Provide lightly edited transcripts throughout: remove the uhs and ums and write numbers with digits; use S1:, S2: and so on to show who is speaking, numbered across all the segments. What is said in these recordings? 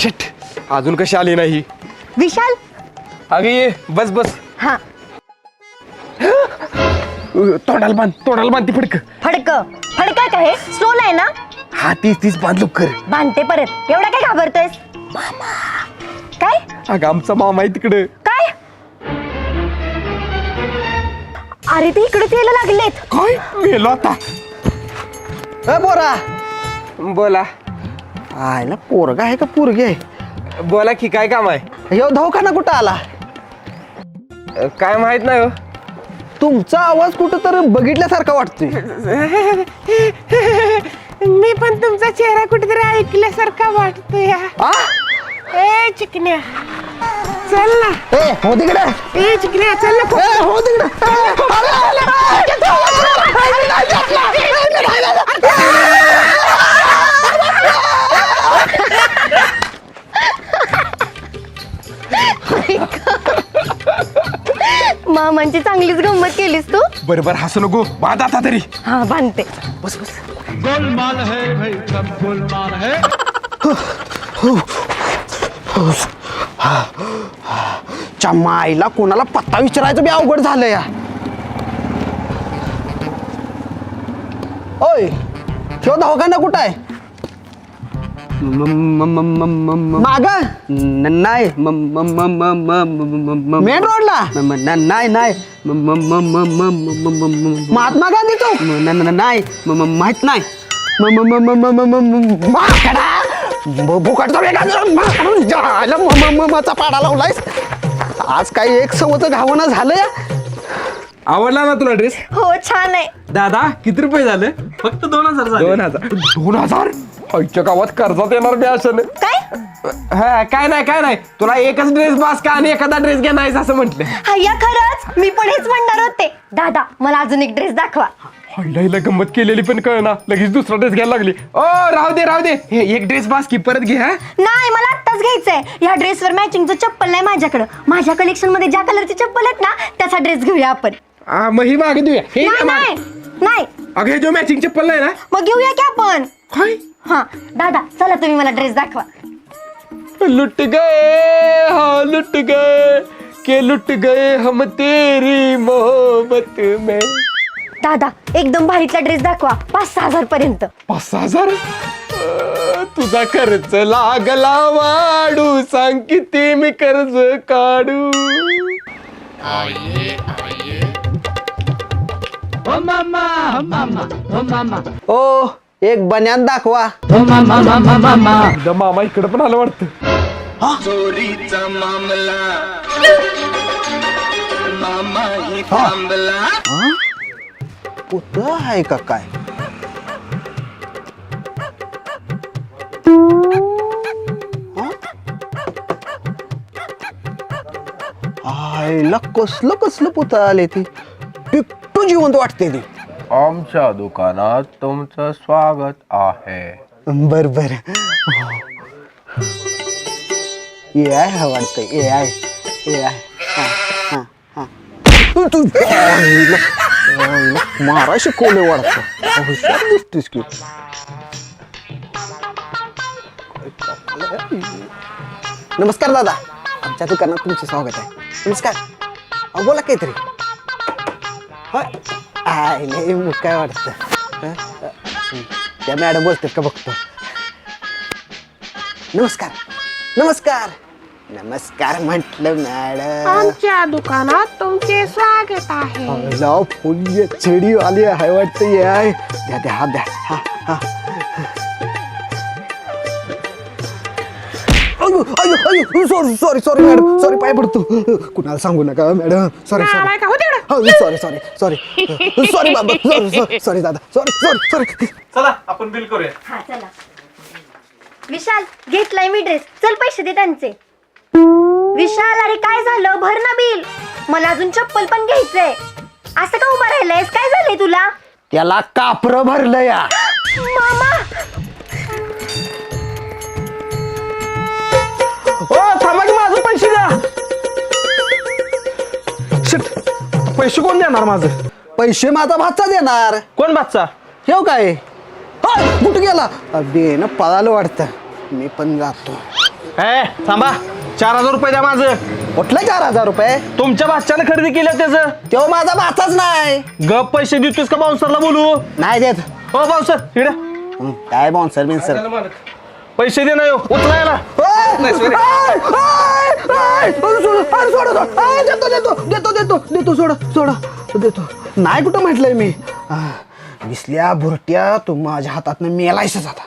S1: Shit, अजून कशी आली नाही.
S2: विशाल.
S1: अगं ये बस बस.
S2: हा.
S1: तोंडाला बांध ती फडक.
S2: फडक का हे स्लोल आहे ना.
S1: हा तीच बांध लवकर.
S2: बांधते परत. एवढा काय घाबरतोयस. काय.
S1: अगं आमचा मामा आहे तिकडे.
S2: काय. अरे ते इकडेच यायला लागलेत.
S1: काय मेलो आता.
S3: बोरा
S1: बोला.
S3: आयला पोरगा आहे का पोरगी आहे.
S1: बोला की काय काम आहे.
S3: यो दवाखाना कुठं आला.
S1: काय माहित नाही हो.
S3: तुमचा आवाज कुठं तर बघितल्यासारखा वाटतोय.
S4: मी पण तुमचा चेहरा कुठेतरी ऐकल्यासारखा वाटतोय. ए चिकन्या चल ना.
S3: हो तिकडे.
S4: ए चिकन्या चल ना.
S3: हो तिकडे.
S2: मामांची चांगलीच गंमत केलीस तू.
S1: बरोबर हसू नको. बांध आता तरी.
S2: हा बांधते.
S1: बस बस.
S5: गोलमाल है भाई सब गोलमाल है.
S3: चम्माईला कोणाला पत्ता विचारायचं बी अवघड झालं या. ओय तो दवाखाना कुठं आहे. माग
S6: नाही
S3: मेन रोडला.
S6: नाही
S3: महात्मा गांधी चौक.
S6: नाही माहित नाही.
S3: भुकटचा पाडा लावलायस. आज काही एक सवच घावणं झालं या.
S1: आवडला ना तुला ड्रेस.
S2: हो छान आहे.
S1: दादा किती रुपये झाले.
S6: फक्त 2000 झाले.
S1: 2000 आईच्या गावात कर्जात येणार मी असं.
S2: काय.
S1: हा काय नाही तुला एकच ड्रेस बास का आणि एखादा ड्रेस घ्या नाही असं म्हटलं.
S2: हाया खरंच मी पण हेच म्हणणार होते. दादा मला अजून एक ड्रेस दाखवा.
S1: हिला गंमत केलेली पण कळना लगेच दुसरा ड्रेस घ्यायला लागली. ओ राहू दे हे एक ड्रेस बास की परत घे. हा
S2: नाही मला आत्ताच घ्यायचंय. या ड्रेसवर मॅचिंगचं चप्पल नाही माझ्याकडं. माझ्या कलेक्शन मध्ये ज्या कलरची चप्पल आहेत ना त्याचा ड्रेस घेऊया आपण.
S1: मग ही मागे देऊया. हे
S2: नाही नाही
S1: अगं हे जो मॅचिंग चप्पल नाही ना.
S2: मग घेऊया की आपण.
S1: काय
S2: हा दादा चला तुम्ही मला ड्रेस दाखवा.
S1: लुट गए हम तेरी मोहब्बत में.
S2: दादा एकदम भारीतला ड्रेस दाखवा. 5-6 हजार पर्यंत.
S1: 5,000. तुझा खर्च लागला वाढू. सांग किती मी कर्ज काढू.
S5: ओ मामा ओ मामा ओ मामा
S3: ओ एक बन्यान दाखवा.
S5: ओ मामा मामा मामा.
S1: एकदा मामा इकडे पण आलं वाटतं.
S7: चोरीचा मामला मामा ही थांबला.
S3: कुठं आहे का काय. आईला कसलं पुतळा आले ती. टिकटू जिवंत वाटते ती.
S1: आमच्या दुकानात तुमचं स्वागत आहे.
S3: बर ए आय वाटतंय. ए आय मारा शिकवले वाटतं. हुशार दिसतेस की. नमस्कार दादा. आमच्या दुकानात तुमचं स्वागत आहे. नमस्कार. बोला काहीतरी. आय नाही मग काय वाटतं. त्या मॅडम बोलतात का बघतो. नमस्कार म्हटलं मॅडम.
S4: आमच्या दुकानात तुमचे स्वागत आहे.
S3: फुल छेडी आली आहे वाटतं. याय द्या हा द्या. हा सॉरी मॅडम. सॉरी पाय पडतो. कुणाला सांगू नका मॅडम. सॉरी बाबा. सॉरी दादा. सॉरी.
S6: चला आपण बिल करूया.
S2: हा चला. विशाल घेतलाय मी ड्रेस. चल पैसे दे त्यांचे. विशाल अरे काय झालं. भर ना बिल. मला अजून चप्पल पण घ्यायचंय. असं का उभा राहिलायस. काय झालंय तुला.
S3: त्याला कापर भरलं या.
S2: मामा.
S3: थांबा की माझं पैसे द्या. पैसे कोण देणार माझं. पैसे माझा भाचा देणार.
S6: कोण बादशाह.
S3: ठेव काय. कुठं गेला. दे ना पळालं वाटतं. मी पण जातो.
S6: थांबा 4000 रुपये द्या माझं.
S3: कुठलं 4000 रुपये?
S6: तुमच्या भाच्यानं खरेदी केलं त्याचं.
S3: तेव्हा माझा भाचाच नाही.
S6: गप पैसे देतोस का बाउन्सरला बोलू?
S3: नाही देत.
S6: हो बाउन्सर इकडे
S3: काय बाउन्सर बिन्सर.
S6: पैसे दे ना यो उचलायला.
S3: देतो नाही कुठं म्हटलंय मी. विसल्या भुरट्या तू माझ्या हातात मेलायसच आता.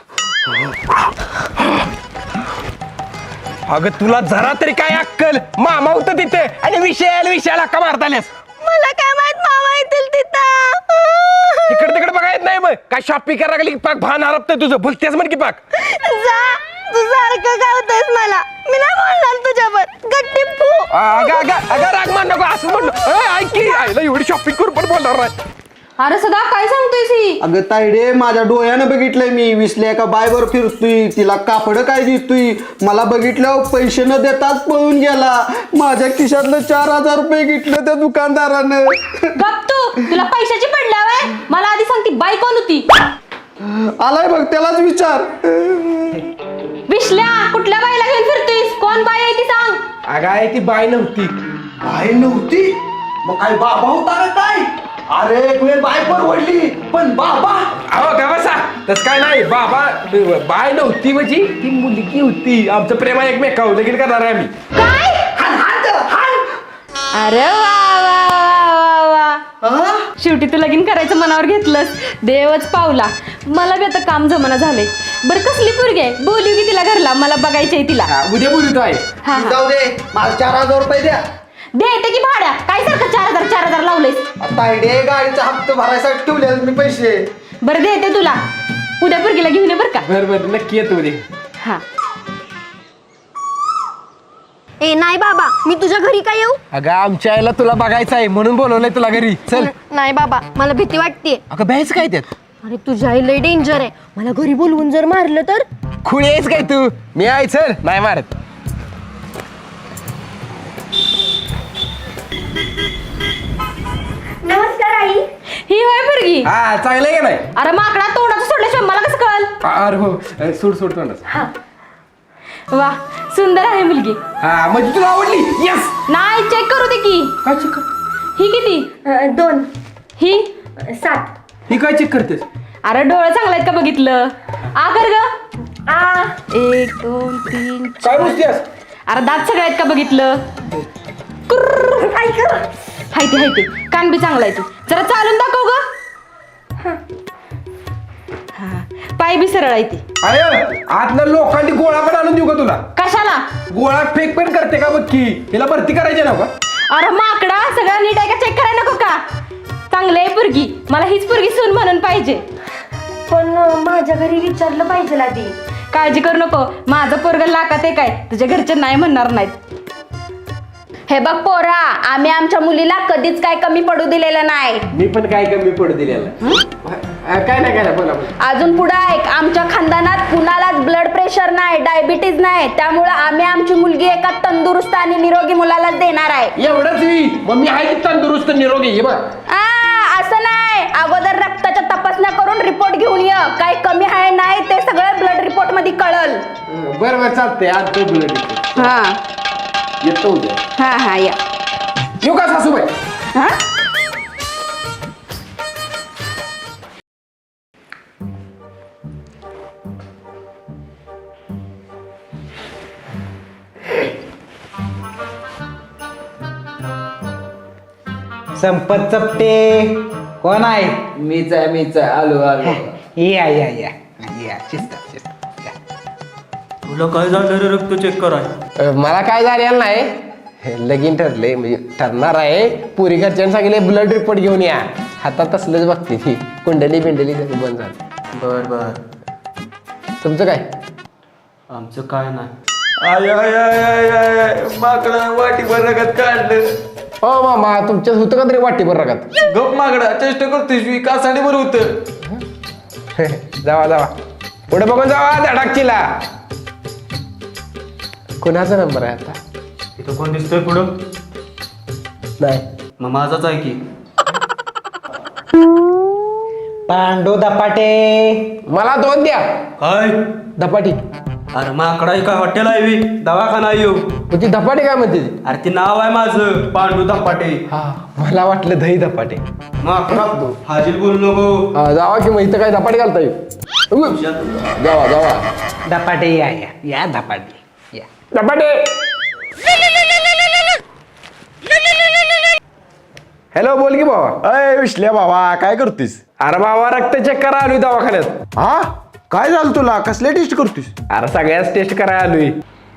S1: अगं तुला जरा तरी काय अक्कल. मामा होतं तिथे आणि विषयाला का मारताल्यास.
S2: मला काय माहित मामा येतील तिथं.
S1: तिकडे तिकडे बघा येत नाही मग काय शॉपिंग करायला लागली की पाक भान हरपतंय तुझं. भलतेच म्हण की पाक.
S2: जा तू सारखं गावतोयस मला. मी नाही बोलणार तुझ्यावर. गट्टी फू.
S1: अगं राग मान नको असं म्हणलं. ऐक की आईला एवढी शॉपिंग करून पण बोलणार नाही.
S8: अरे सदा काय सांगतोयस ही?
S3: अगं तायडे माझ्या डोळ्यानं बघितलंय मी. विसल्या एका बायवर फिरतोय. तिला कापड काय दिसतोय. मला बघितल्यावर पैसे न देताच पळून गेला. माझ्या खिशातलं 4000 रुपये घेतलं त्या दुकानदारानं.
S8: गप तू. तुला पैशाची पडल्यावर मला आधी सांगती बाई कोण होती?
S3: आलाय बघ त्यालाच विचार.
S8: विश्ल्या कुठल्या बाईला घेऊन फिरतोयस? कोण बाई आहे ती सांग.
S1: अगं आहे ती बाई नव्हती.
S3: बाय नव्हती मग काय बाबा होता का काय? अरे एक वेळ बाय परवडली पण बाबा.
S1: अहो का बसा तसं काय नाही. बाबा बाय नव्हती म्हणजे ती मुलगी होती. आमचं प्रेम आहे एकमेकावर लगीन करणार आहे आम्ही.
S8: काय? अरे वा वा वा वा वा. शेवटी तू लगीन करायचं मनावर घेतलंस. देवच पावला. मला बी आता काम जमाना झालंय. बरं कसली पोरगी आहे? बोलू की तिला घरला. मला बघायचंय तिला.
S1: उद्या बोलू तो आहे.
S8: हा
S3: जाऊ दे मला 4000 रुपये द्या.
S8: देते की भाड्या. काय सारखं 4000 लावलेस?
S3: तायडे गाडीचा हप्ता भरायसाठी ठेवले मी पैसे.
S8: बरं देते तुला. उद्या पोरगीला घेऊन ये बरं का.
S1: बरं नक्की येतो उद्या.
S8: हा
S2: ए नाही बाबा मी तुझ्या घरी काय येऊ?
S1: अगं आमच्या आईला तुला बघायचं आहे म्हणून बोलवलंय तुला घरी. चल.
S2: नाही बाबा मला भीती वाटते.
S1: अगं बायचं काय त्यात.
S2: अरे तुझ्या आई लय डेंजर आहे. मला घरी बोलवून जर मारलं तर.
S1: खुळी आहेस काय तू. मी आहे चल. नाही मारत.
S2: नमस्कार आई.
S8: ही होय पोरगी.
S1: हा चांगलं आहे का नाही.
S8: अरे माकडा तोंडाचं सोडल्याशिवाय मला कसं कळल?
S1: अरे हो सोड तोंडाचं.
S8: वा सुंदर आहे मुलगी.
S1: हा म्हणजे तुला आवडली. येस.
S8: नाही चेक करू दे की.
S1: काय चेक कर.
S8: ही किती?
S2: 2
S8: ही
S2: 7.
S1: ही काय चेक करतेस.
S8: अरे डोळे चांगले आहेत का बघितलं? आ कर ग. आ 1 2 3.
S1: काय बोलतेस.
S8: अरे दात सगळे आहेत का बघितलं? कुर्र.
S2: काय कर.
S8: हाय ते कान बी चांगला आहे. तू जरा चालून दाखव ग. हा पाय बी सरळ आहे ती.
S1: अरे आतनं लोखंडी गोळा पण आणून देऊ का तुला.
S8: कशाला?
S1: गोळा फेक पण करते का बघ की. हिला भरती करायची ना का.
S8: अरे माकडा सगळं नीट आहे का चेक करायला नको का? चांगली आहे पोरगी. मला हीच पोरगी सून म्हणून पाहिजे.
S2: पण माझ्या घरी विचारलं पाहिजे आधी.
S8: काळजी करू नको. माझं पोरग लाकात आहे काय तुझ्या घरचे नाही म्हणणार नाहीत. हे बघ पोरा आम्ही आमच्या मुलीला कधीच काय कमी पडू दिलेलं नाही.
S1: मी पण काय कमी पडू दिलेला. काय नाही बोला.
S8: अजून पुढे ऐक. आमच्या खानदानात कुणालाच ब्लड प्रेशर नाही डायबिटीज नाही. त्यामुळे आम्ही आमची मुलगी एका तंदुरुस्त आणि निरोगी मुलालाच देणार आहे.
S1: एवढंच मी मग मी आहे की तंदुरुस्त निरोगी. हे बघ
S8: असं नाही. अगोदर रक्ताच्या तपासण्या करून रिपोर्ट घेऊन ये. काय कमी आहे नाही ते सगळं ब्लड रिपोर्ट मध्ये कळल.
S1: बरं चालतंय. आज तो ब्लड
S8: हा
S1: येतो उद्या.
S8: हा या.
S1: येऊ का सासूबाई.
S8: हा
S9: संपत चपटे कोण आहे?
S6: मीच आलो
S9: या शिस्त.
S6: तुला काय झालं रे रक्त चेक कराय.
S1: मला काय झालेलं नाही. लगीन ठरले म्हणजे ठरणार आहे. पुरी घरच्यांनी सांगितले ब्लड रिपोर्ट घेऊन या. हातात असलंच बघते ती कुंडली बिंडली सगळं बंद झालं.
S6: बर
S1: तुमचं काय.
S6: आमचं काय नाही. आय माकडा वाटीभर रगत काढलं.
S1: हो मामा तुमच्यात होतं का तरी वाटीभर रगात.
S6: गप माकडा चेष्टा करतोय कासाडी बरं होतं.
S1: जावा पुढे बघून जावा धडाकचीला. कुणाचा नंबर आहे आता.
S6: इथं कोण दिसतोय पुढं.
S1: नाही
S6: मग माझाच आहे की.
S9: पांडू दपाटे.
S1: मला 2 द्या.
S6: काय
S1: धपाटी.
S6: अरे माकडा आहे का हॉटेल आहे बी? दवाखाना आहे ह्यो.
S1: मग ती धपाटे काय म्हणते ती?
S6: अरे ते नाव आहे माझं पांडू धपाटे.
S1: हा मला वाटलं दही धपाटे.
S6: माकडा हाजील बोलू नको.
S1: हा जावा की मग इथं काय धपाटे घालता येईल. जावा जावा
S9: धपाटे या धपाटे या.
S1: धपाटे. हॅलो बोल की बाबा.
S3: अय विश्ल्या बाबा काय करतोस?
S1: अरे बाबा रक्त चेक करा आलोय दवाखान्यात.
S3: हा काय झालं तुला? कसले टेस्ट करतोस?
S1: अरे सगळ्याच टेस्ट करायला आलोय.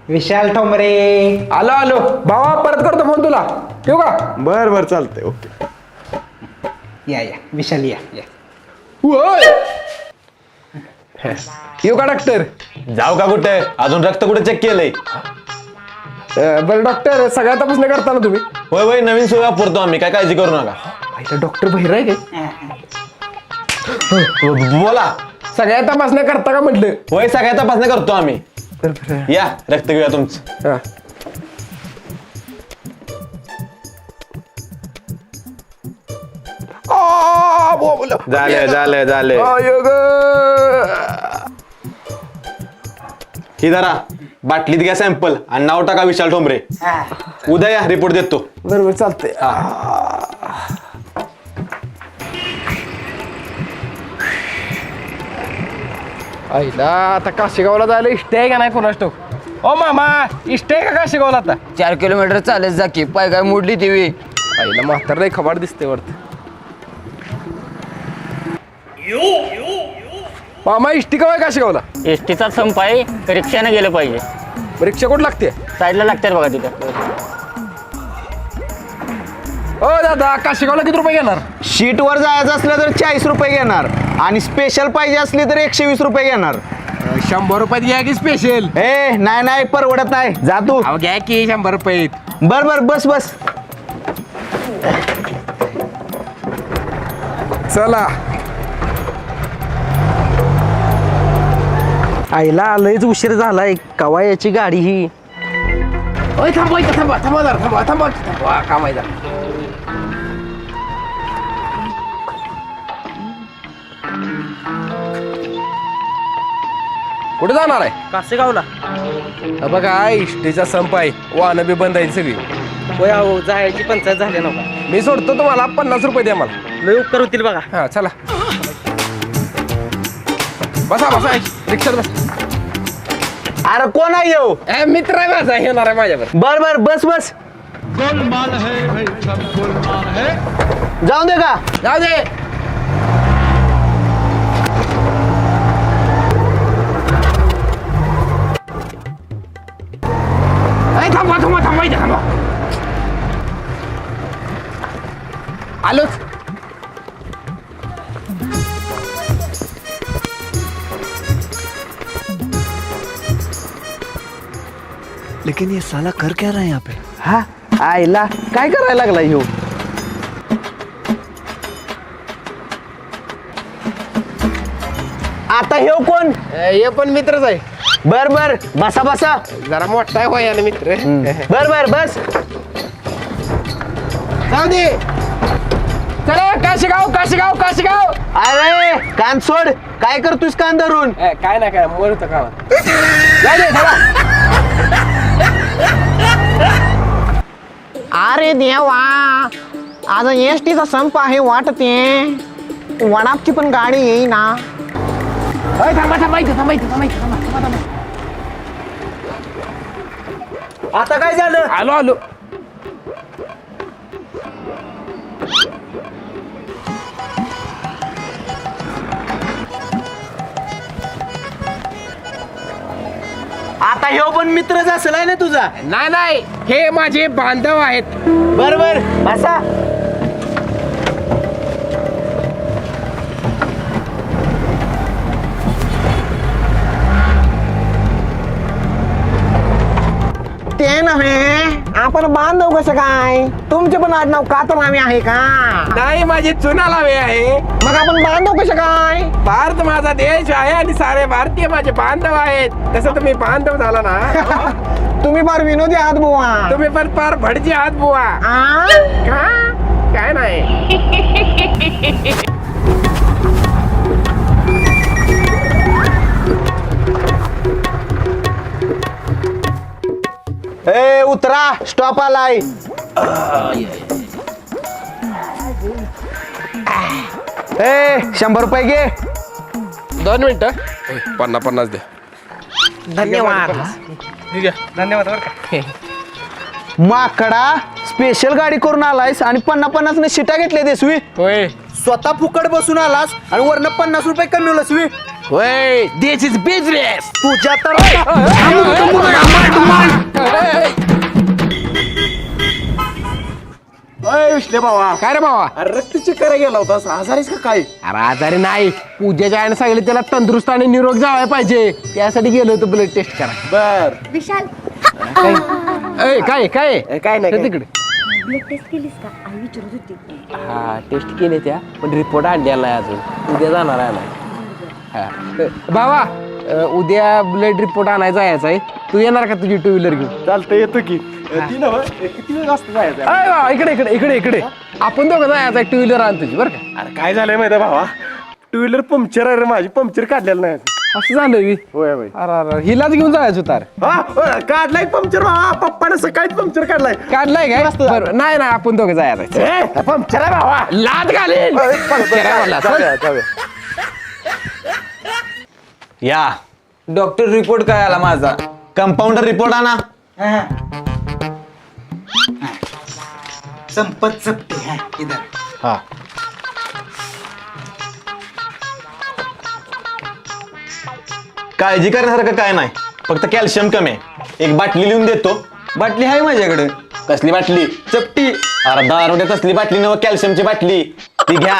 S9: विशाल ठोंबरे.
S1: आलो आलो बाबा परत करतो फोन तुला. ठेवू का?
S3: बर बर चालतंय ओके.
S9: या विशाल या.
S1: येऊ का डॉक्टर?
S10: जाऊ का कुठे? अजून रक्त कुठे चेक केलंय?
S1: बरं डॉक्टर सगळ्या तपासण्या करता ना तुम्ही?
S10: होय होय नवीन सोय वापरतो आम्ही, काय काळजी करू नका.
S1: डॉक्टर बहिर आहे काय?
S10: बोला.
S1: सगळ्या तपासण्या करता का म्हटलं?
S10: होय सगळ्या तपासण्या करतो आम्ही. या रक्त घेऊया तुमचं.
S1: हा.
S10: झालं ही धरा बाटलीत घ्या सॅम्पल आणि नाव टाका विशाल ठोंबरे. उद्या या रिपोर्ट देतो.
S1: बरोबर चालतंय. आईला आता काशीगावला जायला इष्टे आहे का नाही कोणास ठाऊक. ओ मामा इष्टे आहे का काशीगावला आता?
S11: 4 किलोमीटर चालत जा की, पाय काय मोडली टीव्ही.
S1: आईला म्हातार नाही खबाड दिसते वाटत. मामा इष्टी का काशीगावला?
S11: एसटीचा संप आहे, रिक्षाने गेलं पाहिजे.
S1: रिक्षा कुठं लागते?
S11: साईडला लागतात बघा तिथं.
S1: ओ दादा काशीगावला किती रुपये घेणार?
S3: शीट वर जायचं असलं तर 40 रुपये घेणार आणि स्पेशल पाहिजे असली तर 120 रुपये घेणार.
S1: 100 रुपयात घ्या की स्पेशल?
S3: ए नाही परवडत नाही, जा तू.
S1: अहो घ्या की 100 रुपये.
S3: बर बस.
S1: चला
S3: आईला लयच उशीर झालाय. कवा याची गाडी ही?
S1: ओय थांबा जरा, थांबा कामायचा. कुठे जाणार आहे?
S6: कासेगावला.
S1: बघा इष्टीचा संप आहे, वाहनं बी बंद आहे सगळी.
S6: होय अहो जायची पंचायत झाली नव्हता.
S1: मी सोडतो तुम्हाला 50 रुपये द्या मला.
S6: लय उपकार होतील बघा.
S1: हा चला बसा रिक्षात बस.
S3: अरे कोण आहे येऊ?
S1: मित्र आहे माझा, येणार आहे माझ्यावर.
S3: बर बस.
S5: गोलमाल है भाई सब गोलमाल है.
S3: जाऊ दे का?
S1: जाऊ दे. थांबा आलोच.
S3: लेकिन ये साला कर क्या रहा है यहाँ पे? हा आईला काय करायला लागला ह्यो? आता ह्यो कोण?
S1: हे पण मित्रच आहे.
S3: बर बसा.
S1: जरा मोठा आहे वयाने मित्र.
S3: बर बस.
S1: जाऊ दे. चला काशीगाव.
S3: अरे कान सोड. काय करतोस कान धरून?
S1: काय नाही काय मरत का. जाऊ दे चला.
S4: अरे देवा, आज एसटीचा संप आहे वाटते. वडापची पण गाडी येईना.
S1: थांबा
S3: आता काय झालं?
S1: आलो.
S3: आता ह्यो पण मित्रच असेल आहे ना तुझा?
S1: नाही हे माझे बांधव आहेत.
S3: बर बसा.
S4: ते नव्हे, आपण बांधव कसं काय? तुमचे पण आडनाव कातरामी आहे का?
S1: नाही माझे चुना लावे आहे.
S4: मग आपण बांधव कसं काय?
S1: भारत माझा देश आहे आणि सारे भारतीय माझे बांधव आहेत. तसं तुम्ही बांधव झाला ना.
S4: तुम्ही फार विनोदी आहात बुवा.
S1: तुम्ही पण फार भटजी आहात बुवा. काय नाही.
S10: ए उतरा स्टॉप आलाय. ए 100 रुपये घे.
S1: 2 मिनिटं 50 द्या.
S9: धन्यवाद.
S6: धन्यवाद बरं का.
S3: माकडा स्पेशल गाडी करून आलायस आणि 50 ने शिटा घेतल्या देसवी.
S1: होय
S3: स्वतः फुकट बसून आलास आणि वरनं 50 रुपये कमी होलसवी.
S1: होय दिस इज बिझनेस.
S3: तुझ्या तर विश्ले भावा,
S1: काय रे भावा?
S3: अरे रक्त चेक करायला गेला होतास, आजारीस का काय?
S1: अरे आजारी नाही, पूजेच्या आईने सांगितलं त्याला तंदुरुस्त आणि निरोग जावाय पाहिजे, त्यासाठी गेलो होतो ब्लड टेस्ट करा.
S3: बर
S2: विशाल
S1: काय काय
S3: काय नाही,
S1: तिकडे
S2: ब्लड टेस्ट केलीस का आई विचारत होती.
S1: हा टेस्ट केले त्या, पण रिपोर्ट आणलेला नाही अजून, उद्या जाणार आहे ना. भावा उद्या ब्लड रिपोर्ट आणायचा यायचा आहे, तू येणार का तुझी 2 व्हीलर घेऊन?
S3: चालतं येतो की. ती नव्ह, किती वेळ असतं जायचं?
S1: अरे वा, इकडे इकडे इकडे इकडे आपण दोघं जायचं 2 व्हीलर आण तुझी बरं का.
S3: अरे काय झालंय माहिती भावा, 2 व्हीलर पंक्चर आहे रे माझी, पंक्चर काढलेलं नाही.
S1: असं झालं मी.
S3: होय होय.
S1: अरे हिलाच घेऊन जायचं होता रे.
S3: हा काढलाय पंक्चर भावा, पप्पानं सकाळीच पंक्चर काढलाय.
S1: काढलाय काय? बरं नाही नाही आपण दोघं जायचं.
S3: पंक्चर आहे भावा.
S1: लाद घालेल.
S10: या
S11: डॉक्टर रिपोर्ट काय आला माझा?
S10: कंपाऊंडर रिपोर्ट आणा.
S9: संपत सपते. इधर
S10: हा काळजी करण्यासारखं काय नाही, फक्त कॅल्शियम कमी आहे. एक बाटली लिहून देतो.
S11: बाटली आहे माझ्याकडे.
S10: कसली बाटली?
S11: चपटी.
S10: अरे दारोड्यात असली बाटली नव, कॅल्शियमची बाटली. ती घ्या,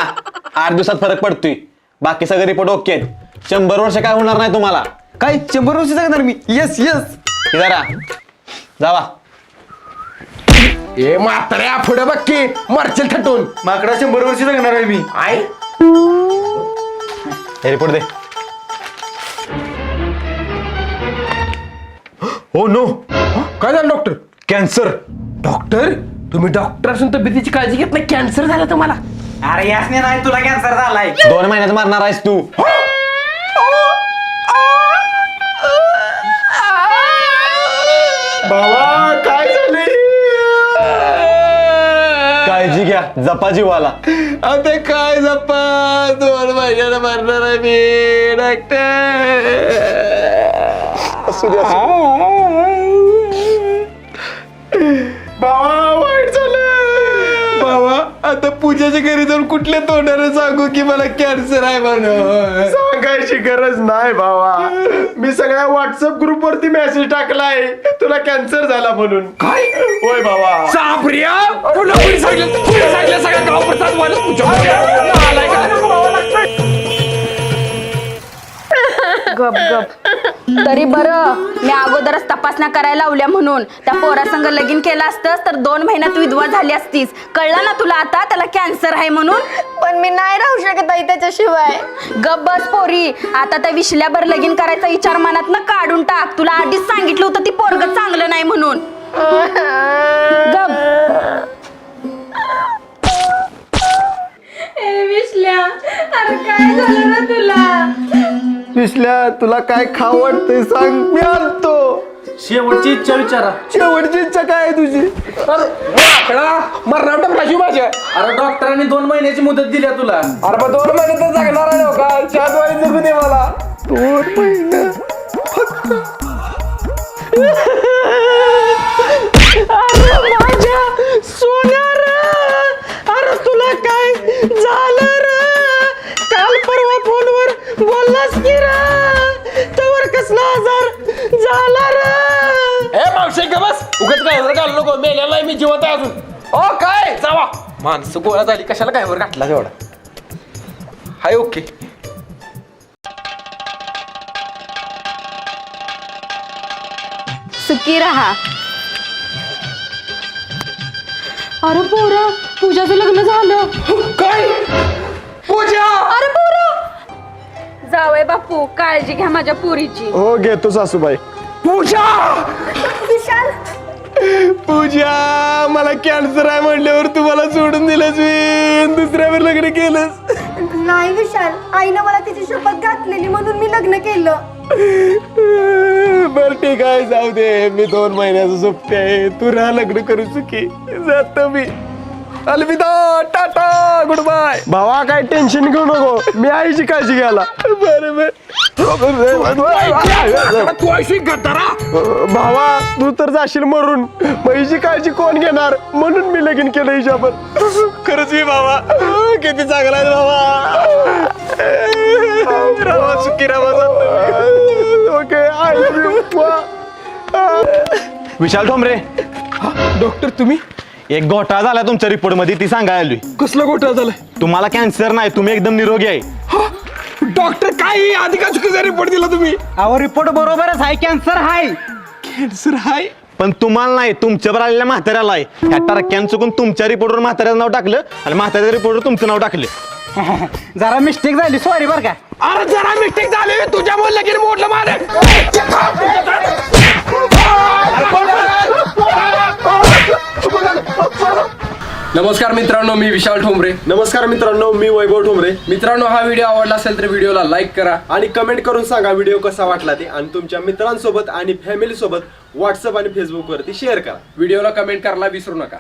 S10: 8 दिवसात फरक पडतोय. बाकी सगळे रिपोर्ट ओके आहेत. 100 वर्ष काय होणार नाही तुम्हाला.
S11: काय 100 वर्ष जगणार मी? Yes yes.
S10: हे जरा जावा.
S1: ए म्हाताऱ्या पुढे बघ की मरचेल थटून.
S6: माकडा 100 वर्ष जगणार आहे मी.
S1: आई
S10: हे रिपोर्ट दे. हो नो,
S1: काय झालं डॉक्टर?
S10: कॅन्सर.
S1: डॉक्टर तुम्ही डॉक्टर असून तब्येतीची काळजी घेत नाही, कॅन्सर झाला तुम्हाला?
S9: अरे यासने नाही, तुला कॅन्सर झालाय.
S10: 2 महिन्यात मारणार आहेस तू.
S3: भावा काय झालंय?
S10: काळजी घ्या, जपा जीवाला.
S1: आता काय जप्पा, 2 महिन्याला मरणार आहे मी डॉक्टर.
S3: भावा वाईट झालं.
S1: बाबा आता पूजाच्या घरी जाऊन कुठल्या तोंडाने सांगू की मला कॅन्सर आहे म्हणून?
S3: सांगायची गरज नाही भावा, मी सगळ्या व्हॉट्सअप ग्रुप वरती मेसेज टाकलाय तुला कॅन्सर झाला म्हणून.
S1: काय?
S3: होय भावा.
S1: सापरिया तुला कोणी सांगितलं? तुला सांगितलं सगळ्या गावप्रसाद व्हायला तुझ्या आलाय का?
S8: गप गप. तरी बरं मी अगोदरच तपासण्या करायला लावल्या म्हणून. त्या पोरासंग लगीन केलं असतंस तर 2 महिन्यात विधवा झाली असतीस. कळलं ना तुला आता त्याला कॅन्सर आहे म्हणून?
S2: पण मी नाही राहू शकत आई त्याच्याशिवाय.
S8: गप बस पोरी. आता त्या विश्ल्याभर लगीन करायचा विचार मनात न काढून टाक. तुला आधीच सांगितलं होतं ती पोरग चांगलं नाही म्हणून. गप. विश्ल्या अरे काय झालं ना तुला?
S3: पिसल्या तुला काय खाऊ वाटतंय सांग, मी आणतो.
S6: शेवटची इच्छा विचारा.
S3: शेवटची इच्छा काय आहे तुझी?
S1: मरणार टाकलाशी माझ्या.
S6: अरे डॉक्टरांनी 2 महिन्याची मुदत दिली आहे तुला.
S1: अरे पण 2 महिने तर जगणार आहे का? 4 महिने जगू दे मला.
S3: 2 महिने
S1: माझ्या सोन्यार, अरे तुला काय झालं रे? काल परवा फोनवर बोललास की रे, त्यावर कसला आजार झाला रे? ए मावशी का बस, उगाच काय वर घालू नको, मेलेला आहे मी, जिवंत आहे अजून. ओ काय जावा, माणसं गोळा झाली, कशाला काय वर घातला तेवढा? हाय ओके.
S8: सुखी रहा. अरे पोरा पूजाचं लग्न झालं.
S1: काय? पूजा?
S8: अरे पोरा जावय बापू, काळजी घ्या माझ्या पुरीची.
S3: हो घेतो सासूबाई.
S1: पूजा,
S2: विशाल
S1: पूजा मला कॅन्सर आहे म्हणल्यावर तुम्हाला सोडून दिलंस मी, दुसऱ्यावर लग्न केलंस?
S2: नाही विशाल, आईनं मला तिची शपथ घातलेली म्हणून मी लग्न केलं.
S1: बर ठीक आहे जाऊ दे मी 2 महिन्याचं सुट्टी आहे तू राहा लग्न करू चुकी जातो मी अलविदा टाटा गुड बाय भावा काय टेन्शन घेऊ नको मी आईची काळजी घ्यायला भावा तू तर जाशील मरून म्हैची काळजी कोण घेणार म्हणून मी लगीन केलं हिच्यावर खरंच मी भावा किती चांगला आहे भावा रावा चुकी रावा ओके
S10: विशाल ठोंबरे
S1: डॉक्टर तुम्ही
S10: एक घोटाळा झाला तुमच्या रिपोर्ट मध्ये ती सांगायला आलोय
S1: कसला घोटाळा झालाय
S10: तुम्हाला कॅन्सर नाही तुम्ही एकदम निरोगी आहे
S1: डॉक्टर काय आधी का चुकीचा रिपोर्ट दिला तुम्ही
S9: अहो रिपोर्ट बरोबरच आहे कॅन्सर आहे
S1: कॅन्सर हाय
S10: पण तुम्हाला नाही तुमच्यावर आलेल्या म्हाताऱ्याला आहे ह्या टरक्यानं चुकून तुमच्या रिपोर्टवर म्हाताऱ्याचं नाव टाकलं आणि म्हाताऱ्याच्या रिपोर्टवर तुमचं नाव टाकलं
S9: जरा मिस्टेक झाली सॉरी बरं का
S1: अरे जरा मिस्टेक झाली तुझ्यामुळे लगीन मोडलं माझं
S6: नमस्कार मित्रांनो मी विशाल ठोंबरे.
S1: नमस्कार मित्रांनो मी वैभव ठोंबरे.
S6: मित्रांनो हा व्हिडिओ आवडला असेल तर व्हिडिओला लाईक करा
S1: आणि कमेंट करून सांगा व्हिडिओ कसा वाटला ते आणि तुमच्या मित्रांसोबत आणि फॅमिली सोबत व्हॉट्सअप आणि फेसबुक वरती शेअर करा.
S6: व्हिडिओला कमेंट करायला विसरू नका.